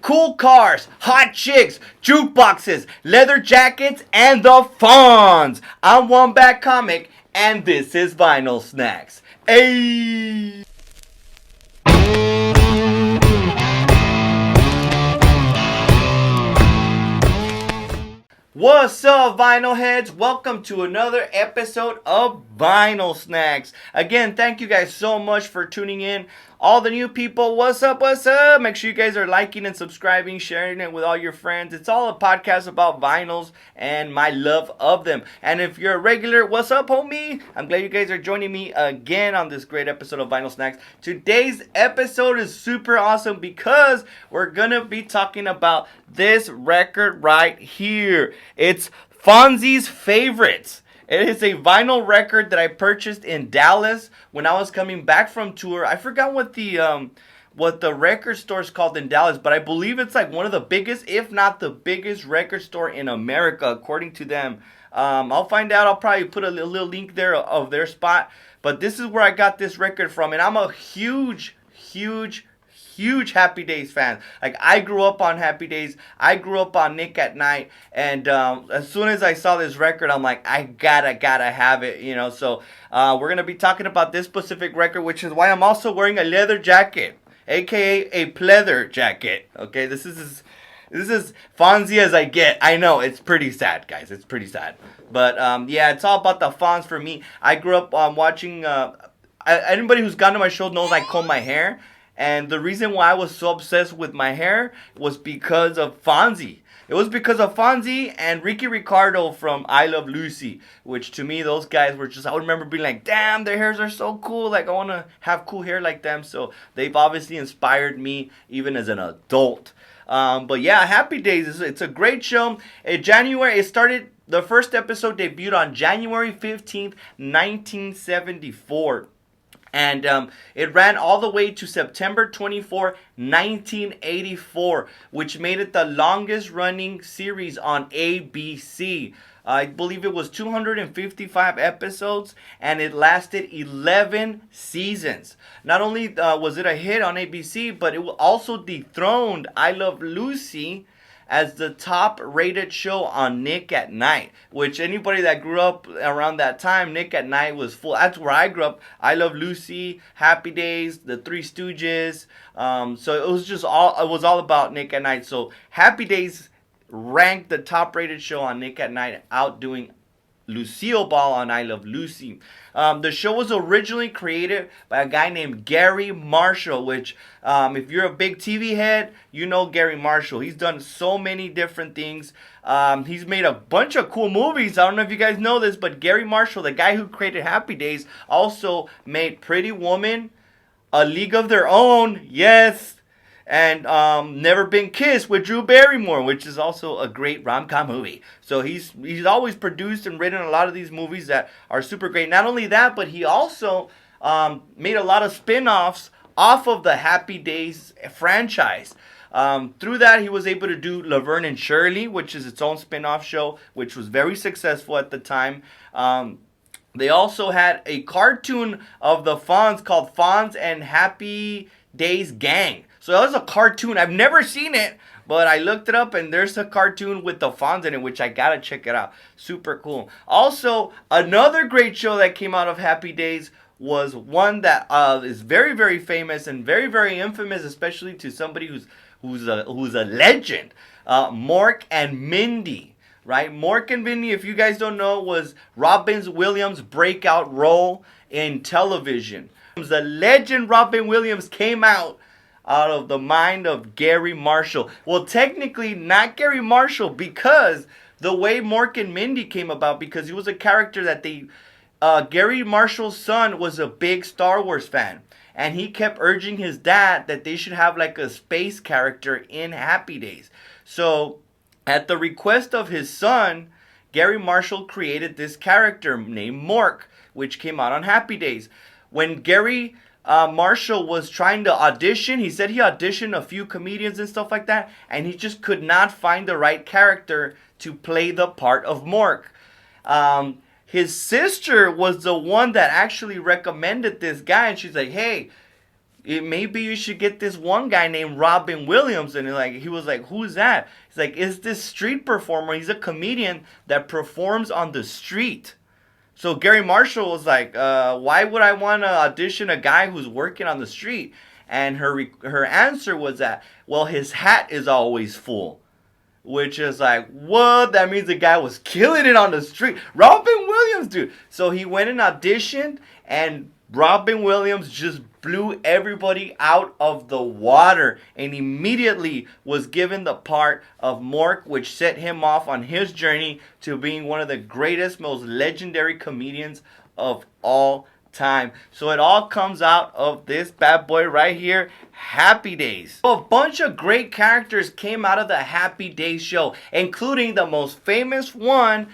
cool cars, hot chicks, jukeboxes, leather jackets, and the Fonz. I'm Wombat Comic, and this is Vinyl Snacks. Eyyyy! What's up, vinyl heads? Welcome to another episode of Vinyl Snacks. Again, thank you guys so much for tuning in. All the new people, what's up, what's up? Make sure you guys are liking and subscribing, sharing it with all your friends. It's all a podcast about vinyls and my love of them. And if you're a regular, what's up, homie? I'm glad you guys are joining me again on this great episode of Vinyl Snacks. Today's episode is super awesome because we're gonna be talking about this record right here. It's Fonzie's Favorites. It is a vinyl record that I purchased in Dallas when I was coming back from tour. I forgot what the record store is called in Dallas, but I believe it's like one of the biggest, if not the biggest record store in America, according to them. I'll find out. I'll probably put a little link there of their spot. But this is where I got this record from, and I'm a huge Happy Days fan. Like, I grew up on Happy Days. I grew up on Nick at Night. And as soon as I saw this record, I'm like, I gotta have it, you know. So we're going to be talking about this specific record, which is why I'm also wearing a leather jacket, a.k.a. a pleather jacket. Okay, this is Fonzie as I get. I know, it's pretty sad, guys. It's pretty sad. But yeah, it's all about the Fonz for me. I grew up watching... anybody who's gone to my show knows I comb my hair. And the reason why I was so obsessed with my hair was because of Fonzie. It was because of Fonzie and Ricky Ricardo from I Love Lucy, which to me, those guys were just, I remember being like, damn, their hairs are so cool. Like, I want to have cool hair like them. So they've obviously inspired me even as an adult. But yeah, Happy Days, it's a great show. In January, the first episode debuted on January 15th, 1974. And it ran all the way to September 24, 1984, which made it the longest running series on ABC. I believe it was 255 episodes, and it lasted 11 seasons. Not only was it a hit on ABC, but it also dethroned I Love Lucy as the top rated show on Nick at Night, which anybody that grew up around that time, Nick at Night was full. That's where I grew up. I Love Lucy, Happy Days, The Three Stooges. So it was all about Nick at Night. So Happy Days ranked the top rated show on Nick at Night, outdoing Lucille Ball on I Love Lucy. The show was originally created by a guy named Gary Marshall, which if you're a big TV head, you know Gary Marshall. He's done so many different things. He's made a bunch of cool movies. I don't know if you guys know this, but Gary Marshall, the guy who created Happy Days, also made Pretty Woman, A League of Their Own, yes, and Never Been Kissed with Drew Barrymore, which is also a great rom-com movie. So he's always produced and written a lot of these movies that are super great. Not only that, but he also made a lot of spin-offs off of the Happy Days franchise. Through that, he was able to do Laverne and Shirley, which is its own spin-off show, which was very successful at the time. They also had a cartoon of the Fonz called Fonz and Happy Days Gang. So that was a cartoon. I've never seen it, but I looked it up, and there's a cartoon with the Fonz in it, which I gotta check it out. Super cool. Also, another great show that came out of Happy Days was one that is very, very famous and very, very infamous, especially to somebody who's a legend. Mork and Mindy. Right? Mork and Mindy, if you guys don't know, was Robin Williams' breakout role in television. The legend Robin Williams came out of the mind of Gary Marshall. Well, technically not Gary Marshall, because the way Mork and Mindy came about, because he was a character that Gary Marshall's son was a big Star Wars fan, and he kept urging his dad that they should have like a space character in Happy Days. So at the request of his son, Gary Marshall created this character named Mork, which came out on Happy Days. When Gary Marshall was trying to audition, he said he auditioned a few comedians and stuff like that, and he just could not find the right character to play the part of Mork. His sister was the one that actually recommended this guy, and she's like, hey, maybe you should get this one guy named Robin Williams. And he was like, who's that? He's like, it's this street performer. He's a comedian that performs on the street. So Gary Marshall was like, why would I want to audition a guy who's working on the street? And her answer was that, well, his hat is always full. Which is like, what? That means the guy was killing it on the street. Robin Williams, dude. So he went and auditioned, and Robin Williams just blew everybody out of the water and immediately was given the part of Mork, which set him off on his journey to being one of the greatest, most legendary comedians of all time. So it all comes out of this bad boy right here, Happy Days. So a bunch of great characters came out of the Happy Days show, including the most famous one,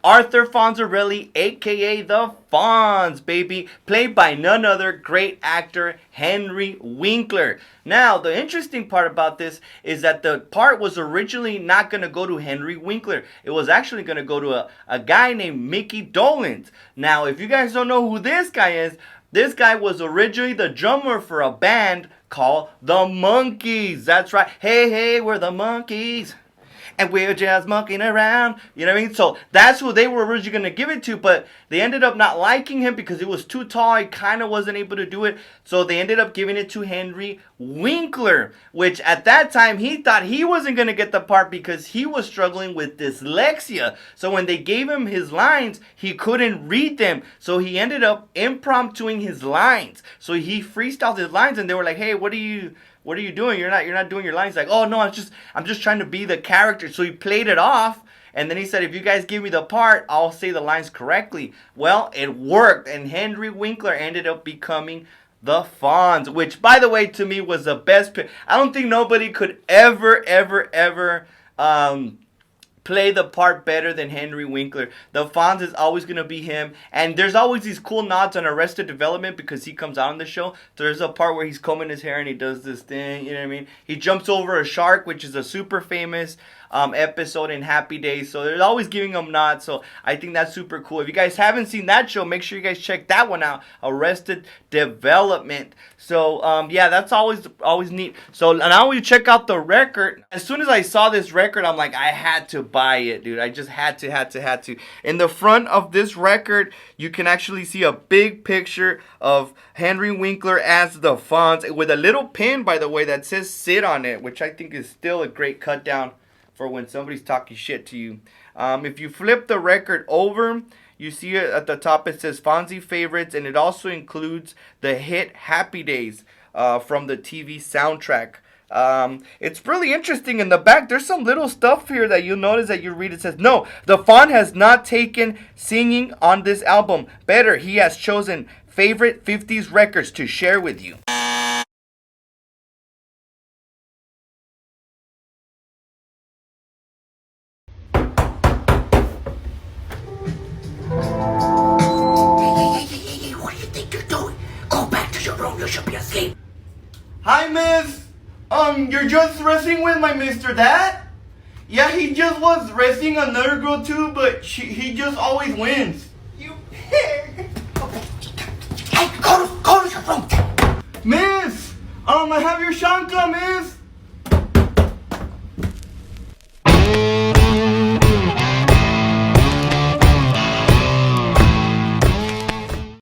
Arthur Fonzarelli, aka the Fonz, baby, played by none other great actor Henry Winkler. Now, the interesting part about this is that the part was originally not going to go to Henry Winkler. It was actually going to go to a guy named Mickey Dolenz. Now, if you guys don't know who this guy is, this guy was originally the drummer for a band called the Monkees. That's right. Hey, hey, we're the Monkees. And we're just monkeying around. You know what I mean? So that's who they were originally going to give it to. But they ended up not liking him because he was too tall. He kind of wasn't able to do it. So they ended up giving it to Henry Winkler. Which at that time, he thought he wasn't going to get the part because he was struggling with dyslexia. So when they gave him his lines, he couldn't read them. So he ended up impromptuing his lines. So he freestyled his lines and they were like, hey, what are you doing? You're not doing your lines. Like, oh no, I'm just trying to be the character. So he played it off, and then he said, if you guys give me the part, I'll say the lines correctly. Well, it worked, and Henry Winkler ended up becoming the Fonz, which, by the way, to me was the best pick. I don't think nobody could ever play the part better than Henry Winkler. The Fonz is always going to be him. And there's always these cool nods on Arrested Development because he comes out on the show. There's a part where he's combing his hair and he does this thing, you know what I mean? He jumps over a shark, which is a super famous episode in Happy Days. So they're always giving him nods. So I think that's super cool. If you guys haven't seen that show, make sure you guys check that one out. Arrested Development. So yeah, that's always neat. So now we check out the record. As soon as I saw this record, I'm like, I had to buy it, dude. I just had to. In the front of this record, you can actually see a big picture of Henry Winkler as the Fonz with a little pin, by the way, that says "Sit" on it, which I think is still a great cut down for when somebody's talking shit to you. If you flip the record over, you see it at the top, it says Fonzie Favorites, and it also includes the hit Happy Days from the TV soundtrack. It's really interesting. In the back, there's some little stuff here that you'll notice that you read. It says, no, the Fonz has not taken singing on this album. Better, he has chosen favorite 50s records to share with you. You should be asleep. Hi, miss. You're just wrestling with my Mr. Dad? Yeah, he just was wrestling another girl too, but he just always wins. You pig. Hey, go to your room. Miss, I have your shankla, miss.